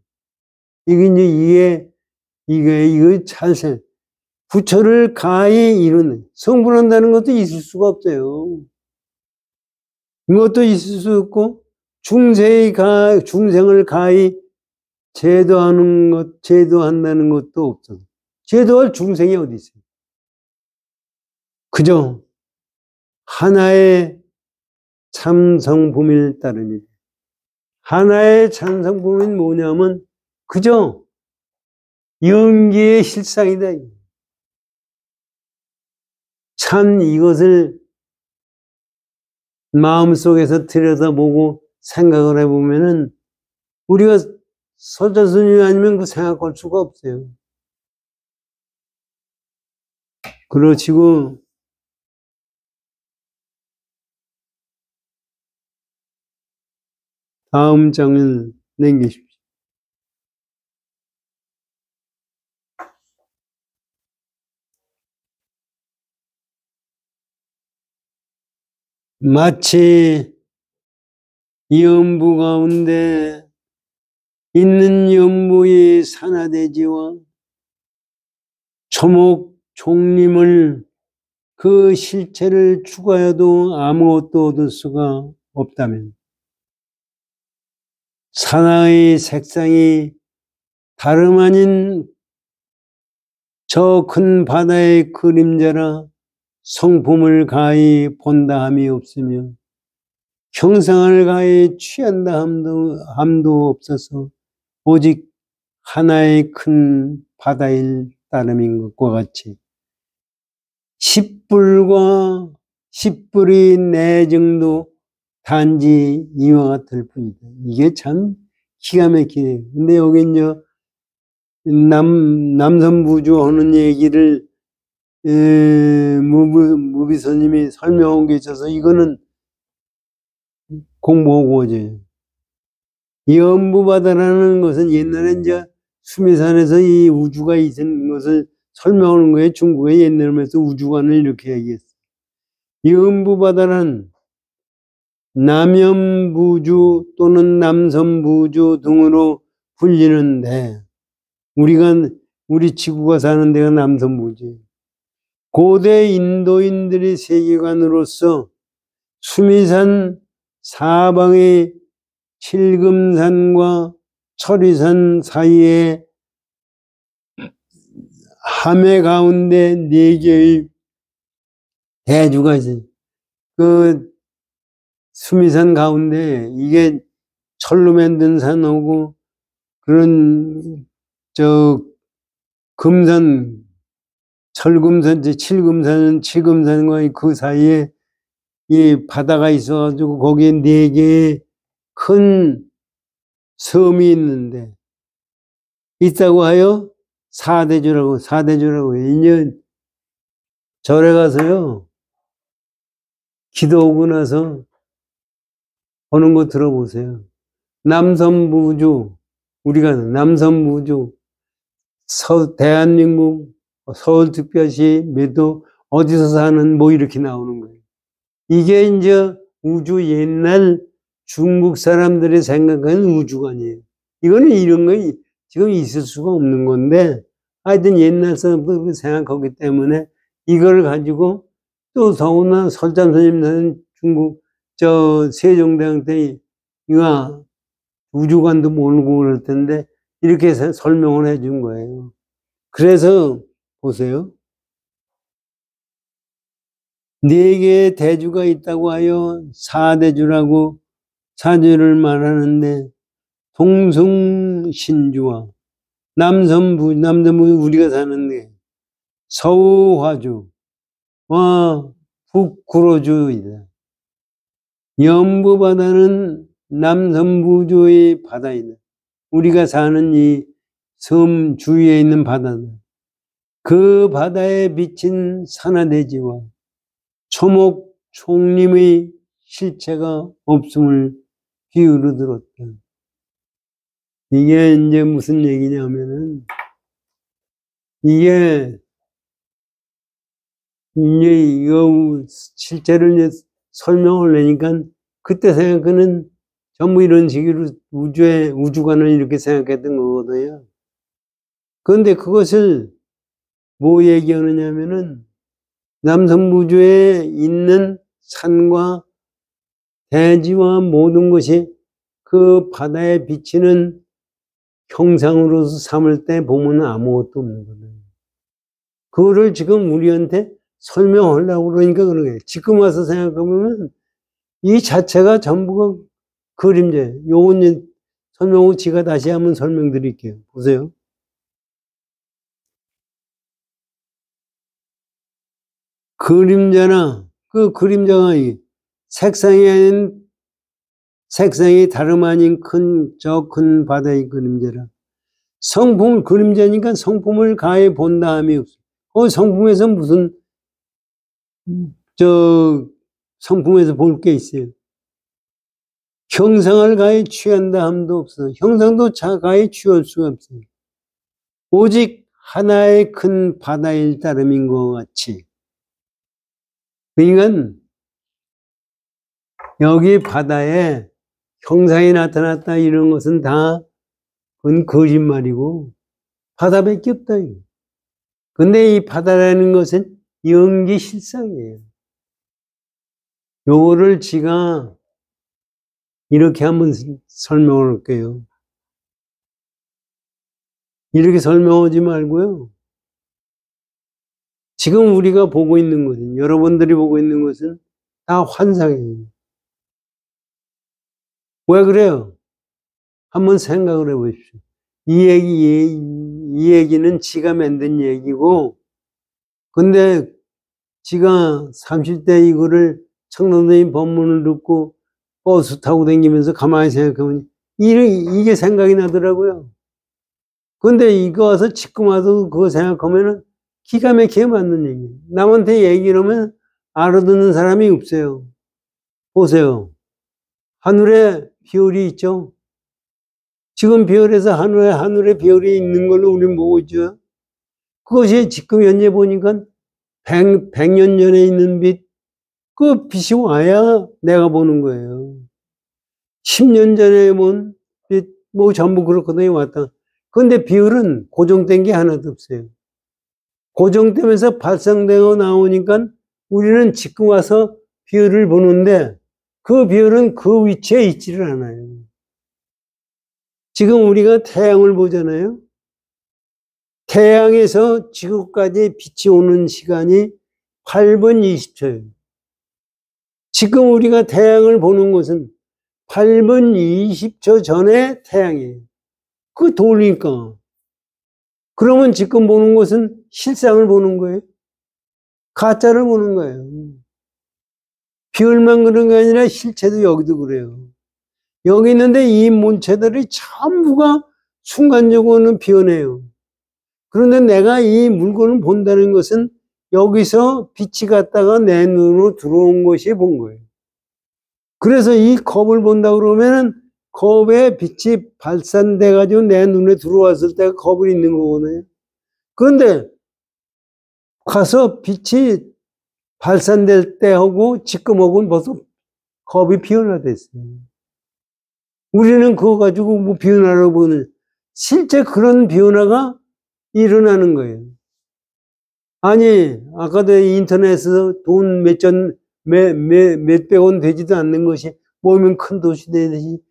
이게 잘 생. 부처를 가히 이루는, 성불한다는 것도 있을 수가 없어요. 이것도 있을 수 없고, 중생을 가히 제도한다는 것도 없어. 제도할 중생이 어디 있어요? 그저 하나의 참성품일 따름이다. 하나의 참성품은 뭐냐면 그저 연기의 실상이다. 참 이것을 마음속에서 들여다보고 생각을 해보면은 우리가 서자스님이 아니면 그 생각할 수가 없어요. 그러시고 다음 장을 남기십시오. 마치 연부 가운데 있는 연부의 산화대지와 초목 종림을 그 실체를 추가해도 아무것도 얻을 수가 없다면 산화의 색상이 다름 아닌 저 큰 바다의 그림자라 성품을 가히 본다 함이 없으며 형상을 가히 취한다 함도 없어서 오직 하나의 큰 바다일 따름인 것과 같이 십불의 내정도 단지 이와 같을 뿐이다. 이게 참 기가 막히네요. 근데 여기 이제 남선부주 하는 얘기를 무비서님이 설명한 게 있어서 이거는 공부하고 오죠. 연부바다라는 것은 옛날에 이제 수미산에서 이 우주가 있는 것을 설명하는 거예요. 중국의 옛날에서 우주관을 이렇게 얘기했어요. 연부바다는 남연부주 또는 남선부주 등으로 불리는데 우리 지구가 사는 데가 남선부지. 고대 인도인들의 세계관으로서 수미산 사방의 칠금산과 철의산 사이에 함해 가운데 네 개의 대주가 있어요. 그 수미산 가운데 이게 철로 만든 산하고 그런 금산 철금산 칠금산과 그 사이에 이 바다가 있어가지고 거기에 네 개의 큰 섬이 있는데 있다고 하여 사대주라고 이제 절에 가서요 기도하고 나서 하는 거 들어보세요. 남선부주 우리가 남선부주 대한민국 서울특별시 몇도 어디서 사는 뭐 이렇게 나오는 거예요. 이게 이제 우주 옛날 중국 사람들이 생각하는 우주관이에요. 이거는 이런 거 지금 있을 수가 없는 건데 하여튼 옛날 사람들이 생각하기 때문에 이걸 가지고 또 더구나 설잠 스님은 중국 세종대왕 때 이거 우주관도 모르고 그럴 텐데 이렇게 설명을 해준 거예요. 그래서 보세요. 네 개의 대주가 있다고 하여 사대주라고 사주를 말하는데 동성신주와 남선부 우리가 사는데 서우화주와 북구로주이다. 연부바다는 남선부주의 바다이다. 우리가 사는 이 섬 주위에 있는 바다다. 그 바다에 비친 산화대지와 초목 총림의 실체가 없음을 비유로 들었다. 이게 이제 무슨 얘기냐면은 이게 이제 이거 실체를 이제 설명을 내니까 그때 생각하는 전부 이런 식으로 우주관을 이렇게 생각했던 거거든요. 그런데 그것을 뭐 얘기하느냐면은 남성부주에 있는 산과 대지와 모든 것이 그 바다에 비치는 형상으로서 삼을 때 보면 아무것도 없는 거예요. 그거를 지금 우리한테 설명하려고 그러니까 그런 거예요. 지금 와서 생각해보면 이 자체가 전부가 그림자예요. 요건 설명 후 제가 다시 한번 설명드릴게요. 보세요. 그림자나 그 그림자가 색상이 다름 아닌 저 큰 바다의 그림자라. 성품을 그림자니까 성품을 가해 본 다음이 없어. 성품에서 무슨 성품에서 볼 게 있어요. 형상을 가해 취한다 함도 없어. 형상도 가해 취할 수가 없어요. 오직 하나의 큰 바다일 따름인 것 같이. 그러니까 여기 바다에 형상이 나타났다 이런 것은 다 그건 거짓말이고 바다밖에 없다. 근데 이 바다라는 것은 연기 실상이에요. 요거를 제가 이렇게 한번 설명을 할게요. 이렇게 설명하지 말고요. 지금 우리가 보고 있는 것은, 여러분들이 보고 있는 것은 다 환상이에요. 왜 그래요? 한번 생각을 해보십시오. 이 얘기는 지가 만든 얘기고, 근데 지가 30대 이거를 청담동의 법문을 듣고 버스 타고 다니면서 가만히 생각하면 이게 생각이 나더라고요. 근데 이거 와서 지금 와서 그거 생각하면은 기가 막히게 맞는 얘기예요. 남한테 얘기를 하면 알아듣는 사람이 없어요. 보세요. 하늘에 별이 있죠? 지금 별에서 하늘에 별이 있는 걸로 우리는 보고 있죠. 그것이 지금 현재 보니까 100년 전에 있는 빛, 그 빛이 와야 내가 보는 거예요. 10년 전에 본 빛, 뭐 전부 그렇거든요, 왔다. 그런데 별은 고정된 게 하나도 없어요. 고정되면서 발생되고 나오니까 우리는 지금 와서 별을 보는데 그 별은 그 위치에 있지를 않아요. 지금 우리가 태양을 보잖아요. 태양에서 지구까지 빛이 오는 시간이 8분 20초예요. 지금 우리가 태양을 보는 것은 8분 20초 전에 태양이에요. 그거 돌리니까. 그러면 지금 보는 것은 실상을 보는 거예요. 가짜를 보는 거예요. 별만 그런 게 아니라 실체도 여기도 그래요. 여기 있는데 이 문체들이 전부가 순간적으로는 변해요. 그런데 내가 이 물건을 본다는 것은 여기서 빛이 갔다가 내 눈으로 들어온 것이 본 거예요. 그래서 이 컵을 본다 그러면은 컵에 빛이 발산돼 가지고 내 눈에 들어왔을 때 컵을 있는 거거든요. 그런데 가서 빛이 발산될 때하고 지금하고는 벌써 컵이 변화됐어요. 우리는 그거 가지고 뭐 변화라고 보는, 실제 그런 변화가 일어나는 거예요. 아니, 아까도 인터넷에서 돈 몇백 원 되지도 않는 것이 모이면 큰 도시 되듯이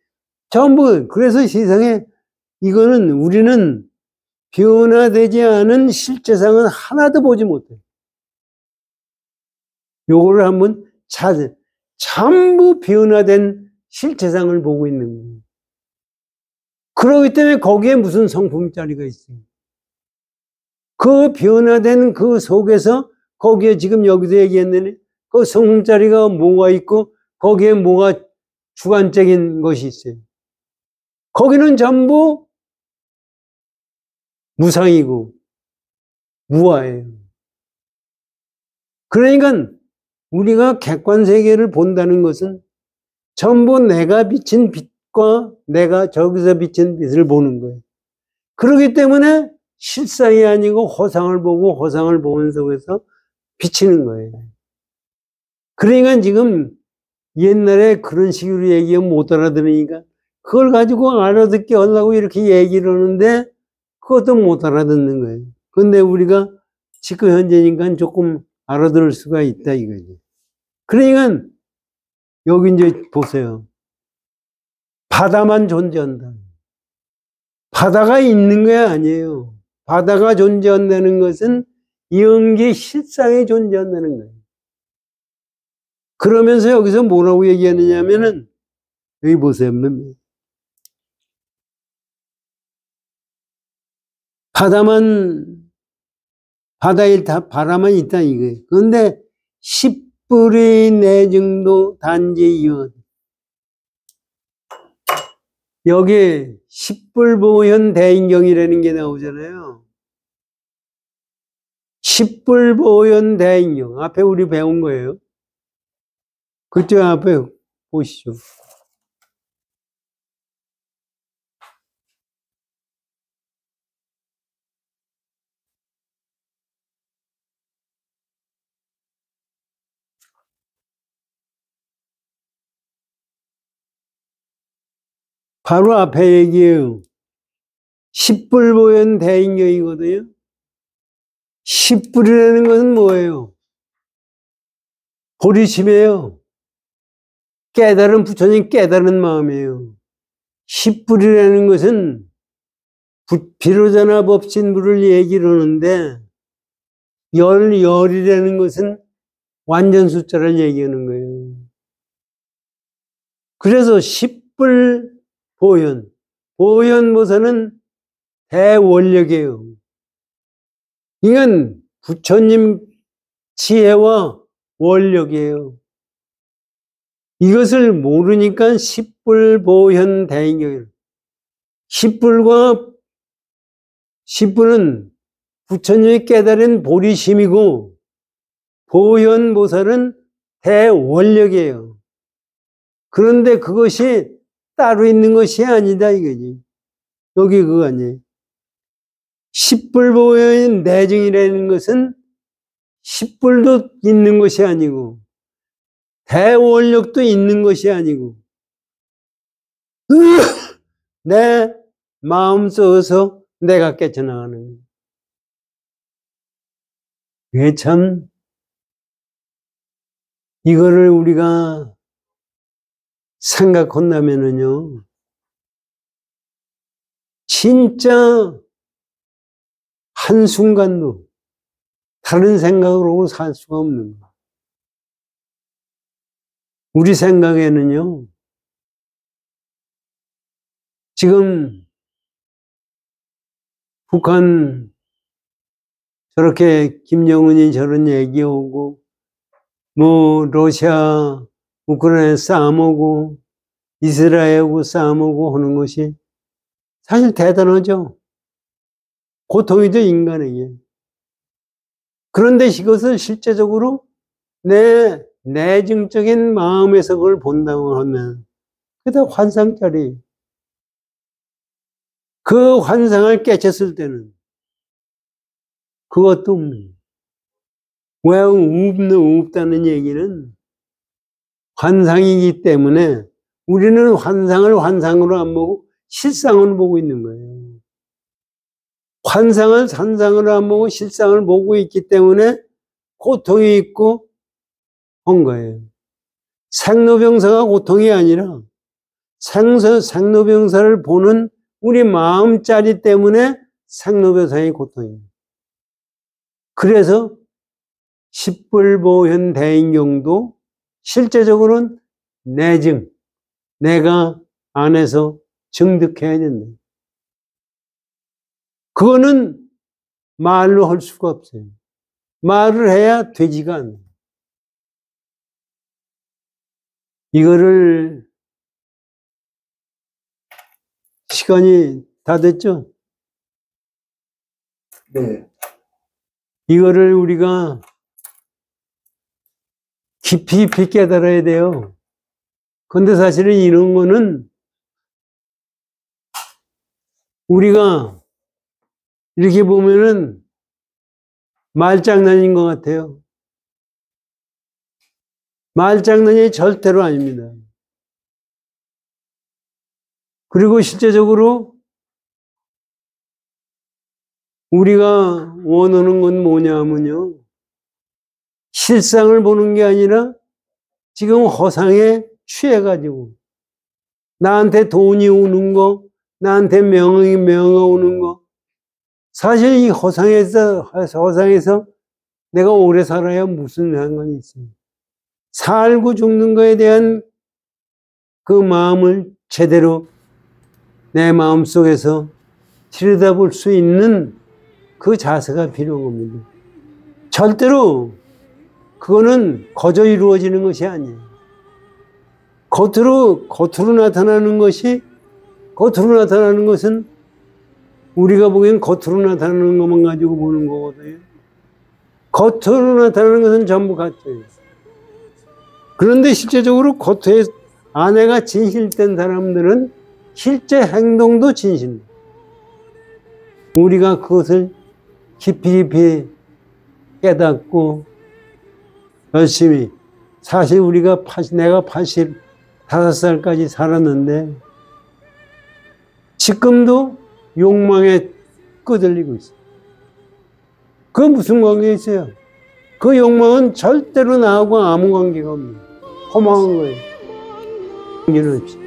전부, 그래서 세상에 이거는 우리는 변화되지 않은 실제상은 하나도 보지 못해요. 요거를 한번 전부 변화된 실체상을 보고 있는 거예요. 그렇기 때문에 거기에 무슨 성품짜리가 있어요. 그 변화된 그 속에서 거기에 지금 여기서 얘기했는데 그 성품짜리가 뭐가 있고 거기에 뭐가 주관적인 것이 있어요. 거기는 전부 무상이고 무아예요. 그러니까 우리가 객관세계를 본다는 것은 전부 내가 비친 빛과 내가 저기서 비친 빛을 보는 거예요. 그렇기 때문에 실상이 아니고 허상을 보고 허상을 보는 속에서 비치는 거예요. 그러니까 지금 옛날에 그런 식으로 얘기하면 못 알아들으니까 그걸 가지고 알아듣게 하려고 이렇게 얘기를 하는데 그것도 못 알아듣는 거예요. 근데 우리가 지금 현재니까 조금 알아들을 수가 있다 이거지. 그러니까 여기 이제 보세요. 바다만 존재한다. 바다가 있는 게 아니에요. 바다가 존재한다는 것은 연기 실상에 존재한다는 거예요. 그러면서 여기서 뭐라고 얘기하느냐 하면은 여기 보세요. 바다에 바라만 있다 이거예요. 그런데 십불의 내증도 단지 이것. 여기에 십불보현 대인경이라는 게 나오잖아요. 십불보현 대인경. 앞에 우리 배운 거예요. 그쪽 앞에 보시죠. 바로 앞에 얘기해요. 십불보현 대인경이거든요. 십불이라는 것은 뭐예요? 보리심이에요. 깨달은 부처님 깨달은 마음이에요. 십불이라는 것은 비로자나 법신불을 얘기를 하는데 열이라는 것은 완전 숫자를 얘기하는 거예요. 그래서 십불 보현, 보현보살은 대원력이에요. 이건 부처님 지혜와 원력이에요. 이것을 모르니까 십불 보현 대인경이에요. 십불은 부처님이 깨달은 보리심이고 보현보살은 대원력이에요. 그런데 그것이 따로 있는 것이 아니다 이거지. 여기 그거 아니에요. 십불보현 내증이라는 것은 십불도 있는 것이 아니고 대원력도 있는 것이 아니고 내 마음속에서 내가 깨쳐나가는 거예요. 이게 참 이거를 우리가 생각한다면은요 진짜 한순간도 다른 생각으로 살 수가 없는 거예요. 우리 생각에는요 지금 북한 저렇게 김정은이 저런 얘기하고 뭐 러시아 우크라이나 싸움하고 이스라엘하고 싸움하고 하는 것이 사실 대단하죠. 고통이죠 인간에게. 그런데 이것을 실제적으로 내 내증적인 마음에서 그걸 본다고 하면 그게 다 환상짜리. 그 환상을 깨쳤을 때는 그것도 없는. 왜 없다는 얘기는 환상이기 때문에 우리는 환상을 환상으로 안 보고 실상을 보고 있는 거예요. 환상을 산상으로 안 보고 실상을 보고 있기 때문에 고통이 있고 한 거예요. 생로병사가 고통이 아니라 생로병사를 보는 우리 마음짜리 때문에 생로병사의 고통이에요. 그래서 십불보현 대인경도 실제적으로는 내증, 내가 안에서 증득해야 된다. 그거는 말로 할 수가 없어요. 말을 해야 되지가 않아요. 이거를 시간이 다 됐죠? 네. 이거를 우리가 깊이 깨달아야 돼요. 근데 사실은 이런 거는 우리가 이렇게 보면은 말장난인 것 같아요. 말장난이 절대로 아닙니다. 그리고 실제적으로 우리가 원하는 건 뭐냐면요. 실상을 보는 게 아니라 지금 허상에 취해가지고 나한테 돈이 오는 거, 나한테 명예가 오는 거 사실 이 허상에서 내가 오래 살아야 무슨 상관이 있어요. 살고 죽는 거에 대한 그 마음을 제대로 내 마음속에서 들여다볼 수 있는 그 자세가 필요한 겁니다. 절대로 그거는 거저 이루어지는 것이 아니에요. 겉으로 나타나는 것은 우리가 보기엔 겉으로 나타나는 것만 가지고 보는 거거든요. 겉으로 나타나는 것은 전부 가짜예요. 그런데 실제적으로 겉에 안에가 진실된 사람들은 실제 행동도 진실. 우리가 그것을 깊이 깨닫고 열심히, 사실 내가 85살까지 살았는데 지금도 욕망에 끄들리고 있어요. 그건 무슨 관계가 있어요? 그 욕망은 절대로 나하고 아무 관계가 없는 험한 거예요. 관계는 없이.